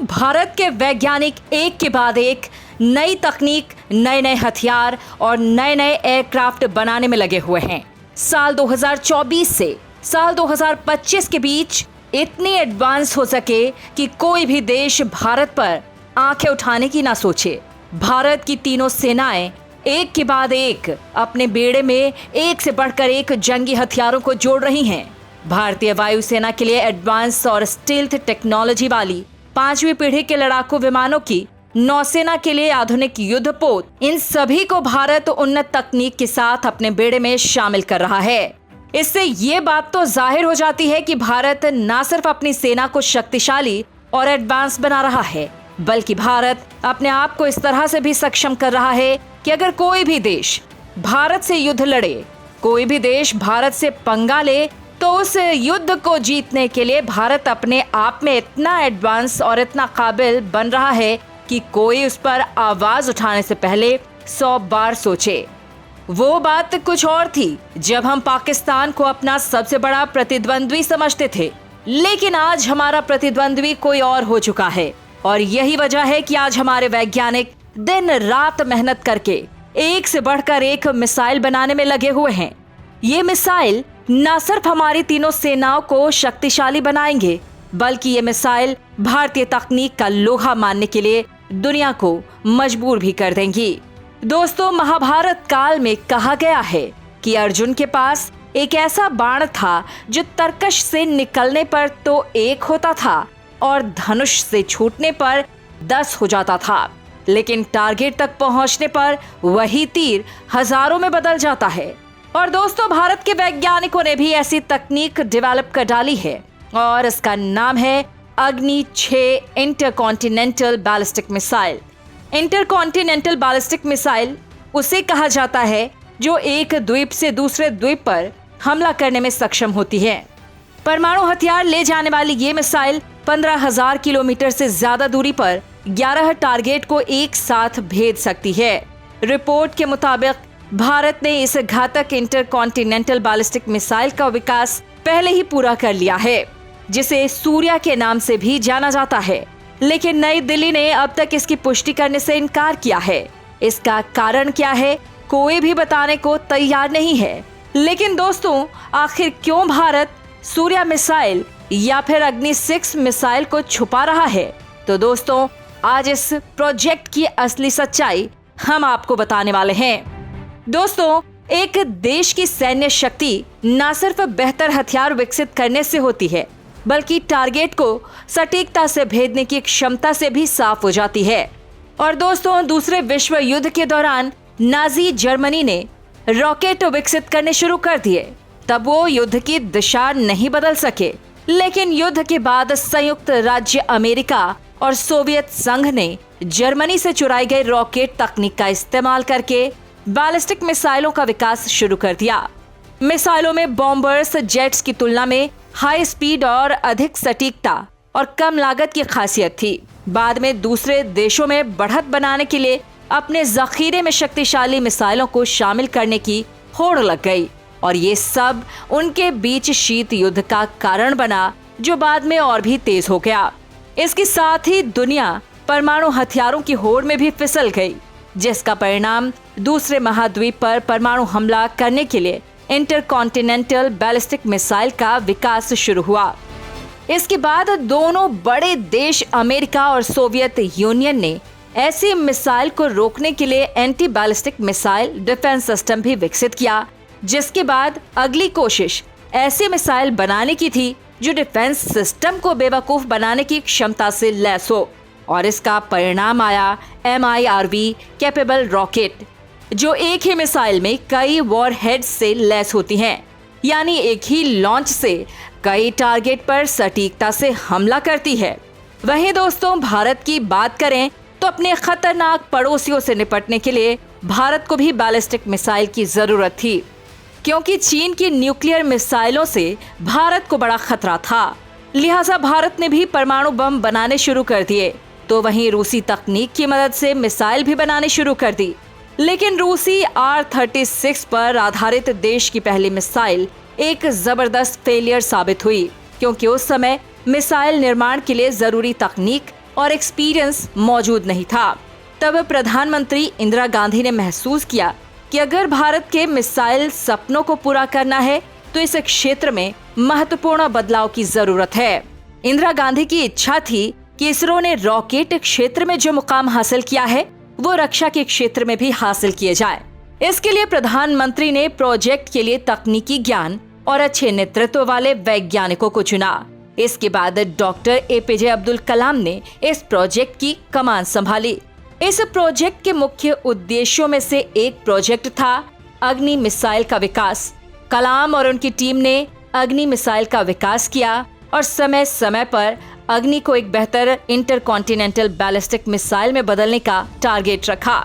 भारत के वैज्ञानिक एक के बाद एक नई तकनीक, नए नए हथियार और नए नए एयरक्राफ्ट बनाने में लगे हुए हैं। साल 2024 से साल 2025 के बीच इतनी एडवांस हो सके कि कोई भी देश भारत पर आंखें उठाने की ना सोचे। भारत की तीनों सेनाएं एक के बाद एक अपने बेड़े में एक से बढ़कर एक जंगी हथियारों को जोड़ रही हैं। भारतीय वायुसेना के लिए एडवांस और स्टील्थ टेक्नोलॉजी वाली 5वीं पीढ़ी के लड़ाकू विमानों की, नौसेना के लिए आधुनिक युद्धपोत, इन सभी को भारत उन्नत तकनीक के साथ अपने बेड़े में शामिल कर रहा है। इससे ये बात तो जाहिर हो जाती है कि भारत न सिर्फ अपनी सेना को शक्तिशाली और एडवांस बना रहा है, बल्कि भारत अपने आप को इस तरह से भी सक्षम कर रहा है कि अगर कोई भी देश भारत से युद्ध लड़े, कोई भी देश भारत से पंगा ले, तो उस युद्ध को जीतने के लिए भारत अपने आप में इतना एडवांस और इतना काबिल बन रहा है कि कोई उस पर आवाज उठाने से पहले 100 बार सोचे। वो बात कुछ और थी जब हम पाकिस्तान को अपना सबसे बड़ा प्रतिद्वंद्वी समझते थे, लेकिन आज हमारा प्रतिद्वंद्वी कोई और हो चुका है। और यही वजह है कि आज हमारे वैज्ञानिक दिन रात मेहनत करके एक से बढ़कर एक मिसाइल बनाने में लगे हुए हैं। ये मिसाइल न सिर्फ हमारी तीनों सेनाओं को शक्तिशाली बनाएंगे, बल्कि ये मिसाइल भारतीय तकनीक का लोहा मानने के लिए दुनिया को मजबूर भी कर देंगी। दोस्तों, महाभारत काल में कहा गया है कि अर्जुन के पास एक ऐसा बाण था जो तरकश से निकलने पर तो 1 होता था और धनुष से छूटने पर 10 हो जाता था, लेकिन टारगेट तक पहुंचने पर वही तीर हजारों में बदल जाता है। और दोस्तों, भारत के वैज्ञानिकों ने भी ऐसी तकनीक डेवलप कर डाली है और इसका नाम है अग्नि 6 intercontinental ballistic missile. Intercontinental ballistic missile उसे कहा जाता है जो एक द्वीप से दूसरे द्वीप पर हमला करने में सक्षम होती है। परमाणु हथियार ले जाने वाली ये मिसाइल 15,000 किलोमीटर से ज्यादा दूरी पर 11 टारगेट को एक साथ भेद सकती है। रिपोर्ट के मुताबिक भारत ने इस घातक इंटरकॉन्टिनेंटल बैलिस्टिक मिसाइल का विकास पहले ही पूरा कर लिया है, जिसे सूर्या के नाम से भी जाना जाता है। लेकिन नई दिल्ली ने अब तक इसकी पुष्टि करने से इनकार किया है। इसका कारण क्या है, कोई भी बताने को तैयार नहीं है। लेकिन दोस्तों, आखिर क्यों भारत सूर्या मिसाइल या फिर अग्नि 6 मिसाइल को छुपा रहा है? तो दोस्तों, आज इस प्रोजेक्ट की असली सच्चाई हम आपको बताने वाले हैं। दोस्तों, एक देश की सैन्य शक्ति न सिर्फ बेहतर हथियार विकसित करने से होती है, बल्कि टारगेट को सटीकता से भेदने की क्षमता से भी साफ हो जाती है। और दोस्तों, दूसरे विश्व युद्ध के दौरान नाजी जर्मनी ने रॉकेट विकसित करने शुरू कर दिए। तब वो युद्ध की दिशा नहीं बदल सके, लेकिन युद्ध के बाद संयुक्त राज्य अमेरिका और सोवियत संघ ने जर्मनी से चुराई गई रॉकेट तकनीक का इस्तेमाल करके बैलिस्टिक मिसाइलों का विकास शुरू कर दिया। मिसाइलों में बॉम्बर्स जेट्स की तुलना में हाई स्पीड और अधिक सटीकता और कम लागत की खासियत थी। बाद में दूसरे देशों में बढ़त बनाने के लिए अपने जखीरे में शक्तिशाली मिसाइलों को शामिल करने की होड़ लग गई और ये सब उनके बीच शीत युद्ध का कारण बना, जो बाद में और भी तेज हो गया। इसके साथ ही दुनिया परमाणु हथियारों की होड़ में भी फिसल गई, जिसका परिणाम दूसरे महाद्वीप पर परमाणु हमला करने के लिए इंटरकॉन्टिनेंटल बैलिस्टिक मिसाइल का विकास शुरू हुआ। इसके बाद दोनों बड़े देश अमेरिका और सोवियत यूनियन ने ऐसी मिसाइल को रोकने के लिए anti ballistic missile defence system भी विकसित किया, जिसके बाद अगली कोशिश ऐसी मिसाइल बनाने की थी जो डिफेंस सिस्टम को बेवकूफ बनाने की क्षमता से लैस हो। और इसका परिणाम आया MIRV कैपेबल रॉकेट, जो एक ही मिसाइल में कई वॉरहेड्स से लैस होती हैं, यानी एक ही लॉन्च से कई टारगेट पर सटीकता से हमला करती है। वहीं दोस्तों, भारत की बात करें तो अपने खतरनाक पड़ोसियों से निपटने के लिए भारत को भी बैलिस्टिक मिसाइल की जरूरत थी, क्योंकि चीन की न्यूक्लियर मिसाइलों से भारत को बड़ा खतरा था। लिहाजा भारत ने भी परमाणु बम बनाने शुरू कर दिए। तो वहीं रूसी तकनीक की मदद से मिसाइल भी बनाने शुरू कर दी। लेकिन रूसी R-36 पर आधारित देश की पहली मिसाइल एक जबरदस्त फेलियर साबित हुई, क्योंकि उस समय मिसाइल निर्माण के लिए जरूरी तकनीक और एक्सपीरियंस मौजूद नहीं था। तब प्रधानमंत्री इंदिरा गांधी ने महसूस किया कि अगर भारत के मिसाइल सपनों को पूरा करना है तो इस क्षेत्र में महत्वपूर्ण बदलाव की जरूरत है। इंदिरा गांधी की इच्छा थी कि इसरो ने रॉकेट क्षेत्र में जो मुकाम हासिल किया है वो रक्षा के क्षेत्र में भी हासिल किए जाए। इसके लिए प्रधानमंत्री ने प्रोजेक्ट के लिए तकनीकी ज्ञान और अच्छे नेतृत्व वाले वैज्ञानिकों को चुना। इसके बाद डॉक्टर एपीजे अब्दुल कलाम ने इस प्रोजेक्ट की कमान संभाली। इस प्रोजेक्ट के मुख्य उद्देश्यों में से एक प्रोजेक्ट था अग्नि मिसाइल का विकास। कलाम और उनकी टीम ने अग्नि मिसाइल का विकास किया और समय समय पर अग्नि को एक बेहतर इंटरकॉन्टिनेंटल बैलिस्टिक मिसाइल में बदलने का टारगेट रखा।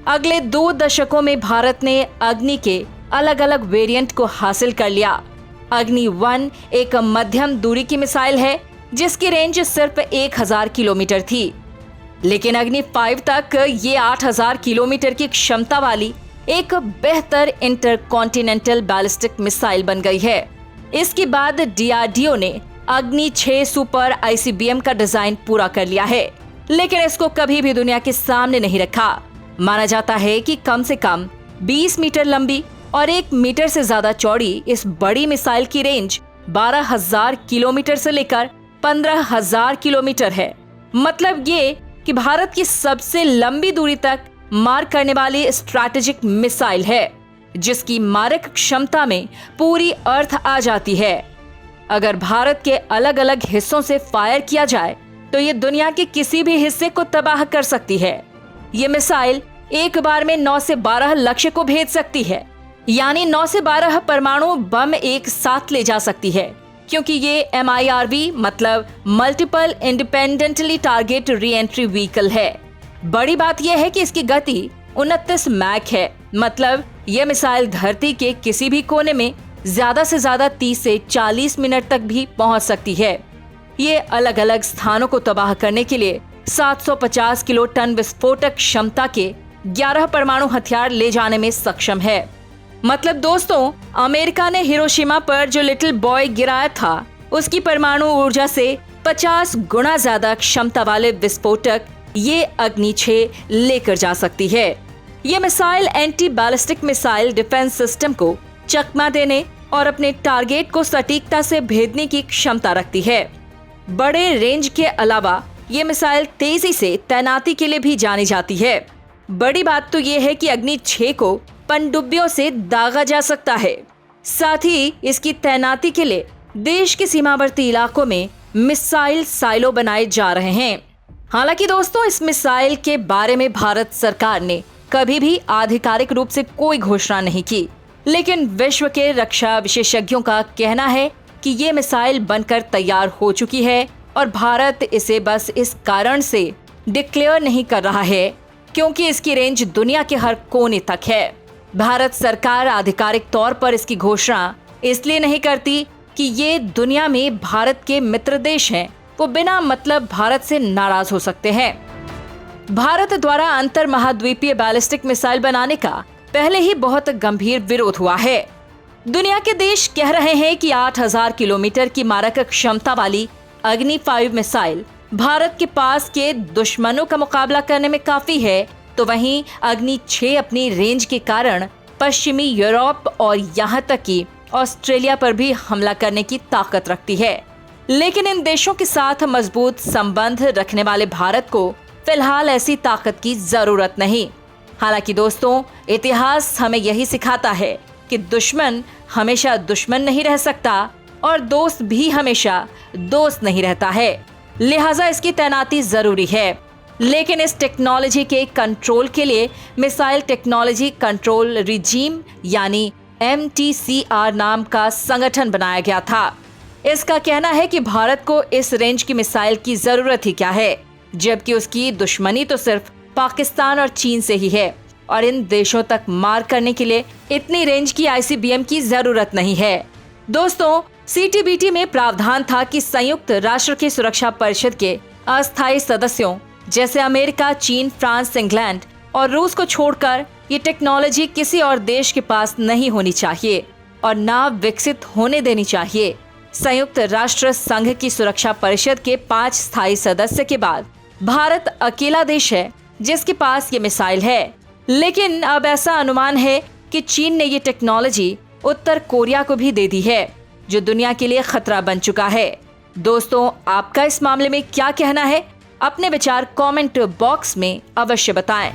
अगले 2 दशकों में भारत ने अग्नि के अलग अलग वेरिएंट को हासिल कर लिया। अग्नि 1 एक मध्यम दूरी की मिसाइल है जिसकी रेंज सिर्फ 1000 किलोमीटर थी, लेकिन अग्नि 5 तक ये 8000 किलोमीटर की क्षमता वाली एक बेहतर इंटरकॉन्टिनेंटल बैलिस्टिक मिसाइल बन गई है। इसके बाद डीआरडीओ ने अग्नि 6 सुपर आईसीबीएम का डिजाइन पूरा कर लिया है, लेकिन इसको कभी भी दुनिया के सामने नहीं रखा। माना जाता है कि कम से कम 20 मीटर लंबी और 1 मीटर से ज्यादा चौड़ी इस बड़ी मिसाइल की रेंज 12,000 किलोमीटर से लेकर 15,000 किलोमीटर है। मतलब ये कि भारत की सबसे लंबी दूरी तक मार करने वाली स्ट्रैटेजिक मिसाइल है, जिसकी मारक क्षमता में पूरी अर्थ आ जाती है। अगर भारत के अलग अलग हिस्सों से फायर किया जाए तो ये दुनिया के किसी भी हिस्से को तबाह कर सकती है। ये मिसाइल एक बार में 9 से 12 लक्ष्य को भेज सकती है, यानी 9 से 12 परमाणु बम एक साथ ले जा सकती है, क्योंकि ये MIRV मतलब multiple independently target re entry vehicle है। बड़ी बात यह है कि इसकी गति 29 मैक है, मतलब यह मिसाइल धरती के किसी भी कोने में ज्यादा से ज्यादा 30 से 40 मिनट तक भी पहुंच सकती है। ये अलग अलग स्थानों को तबाह करने के लिए 750 किलो टन विस्फोटक क्षमता के 11 परमाणु हथियार ले जाने में सक्षम है। मतलब दोस्तों, अमेरिका ने हिरोशिमा पर जो लिटिल बॉय गिराया था उसकी परमाणु ऊर्जा से 50 गुना ज्यादा क्षमता वाले विस्फोटक ये अग्नि 6 लेकर जा सकती है। ये missile anti ballistic missile defence system को चकमा देने और अपने टारगेट को सटीकता से भेदने की क्षमता रखती है। बड़े रेंज के अलावा ये मिसाइल तेजी से तैनाती के लिए भी जानी जाती है। बड़ी बात तो ये है कि अग्नि 6 को पनडुब्बियों से दागा जा सकता है। साथ ही इसकी तैनाती के लिए देश के सीमावर्ती इलाकों में मिसाइल साइलो बनाए जा रहे हैं। हालांकि दोस्तों, इस मिसाइल के बारे में भारत सरकार ने कभी भी आधिकारिक रूप से कोई घोषणा नहीं की, लेकिन विश्व के रक्षा विशेषज्ञों का कहना है कि ये मिसाइल बनकर तैयार हो चुकी है और भारत इसे बस इस कारण से डिक्लेयर नहीं कर रहा है क्योंकि इसकी रेंज दुनिया के हर कोने तक है। भारत सरकार आधिकारिक तौर पर इसकी घोषणा इसलिए नहीं करती कि ये दुनिया में भारत के मित्र देश हैं, वो बिना मतलब भारत से नाराज हो सकते हैं। भारत द्वारा अंतर महाद्वीपीय बैलिस्टिक मिसाइल बनाने का पहले ही बहुत गंभीर विरोध हुआ है। दुनिया के देश कह रहे हैं कि 8000 किलोमीटर की मारक क्षमता वाली अग्नि 5 मिसाइल भारत के पास के दुश्मनों का मुकाबला करने में काफी है, तो वहीं अग्नि 6 अपनी रेंज के कारण पश्चिमी यूरोप और यहाँ तक कि ऑस्ट्रेलिया पर भी हमला करने की ताकत रखती है। लेकिन इन देशों के साथ मजबूत संबंध रखने वाले भारत को फिलहाल ऐसी ताकत की जरूरत नहीं। हालांकि दोस्तों, इतिहास हमें यही सिखाता है कि दुश्मन हमेशा दुश्मन नहीं रह सकता और दोस्त भी हमेशा दोस्त नहीं रहता है, लिहाजा इसकी तैनाती जरूरी है। लेकिन इस टेक्नोलॉजी के कंट्रोल के लिए मिसाइल टेक्नोलॉजी कंट्रोल रिजीम यानी MTCR नाम का संगठन बनाया गया था। इसका कहना है कि भारत को इस रेंज की मिसाइल की जरूरत ही क्या है, जबकि उसकी दुश्मनी तो सिर्फ पाकिस्तान और चीन से ही है और इन देशों तक मार करने के लिए इतनी रेंज की ICBM की जरूरत नहीं है। दोस्तों, CTBT में प्रावधान था कि संयुक्त राष्ट्र की सुरक्षा परिषद के अस्थायी सदस्यों जैसे अमेरिका, चीन, फ्रांस, इंग्लैंड और रूस को छोड़कर ये टेक्नोलॉजी किसी और देश के पास नहीं होनी चाहिए और ना विकसित होने देनी चाहिए। संयुक्त राष्ट्र संघ की सुरक्षा परिषद के 5 स्थायी सदस्य के बाद भारत अकेला देश है जिसके पास ये मिसाइल है, लेकिन अब ऐसा अनुमान है कि चीन ने ये टेक्नोलॉजी उत्तर कोरिया को भी दे दी है, जो दुनिया के लिए खतरा बन चुका है। दोस्तों, आपका इस मामले में क्या कहना है? अपने विचार कमेंट बॉक्स में अवश्य बताएं।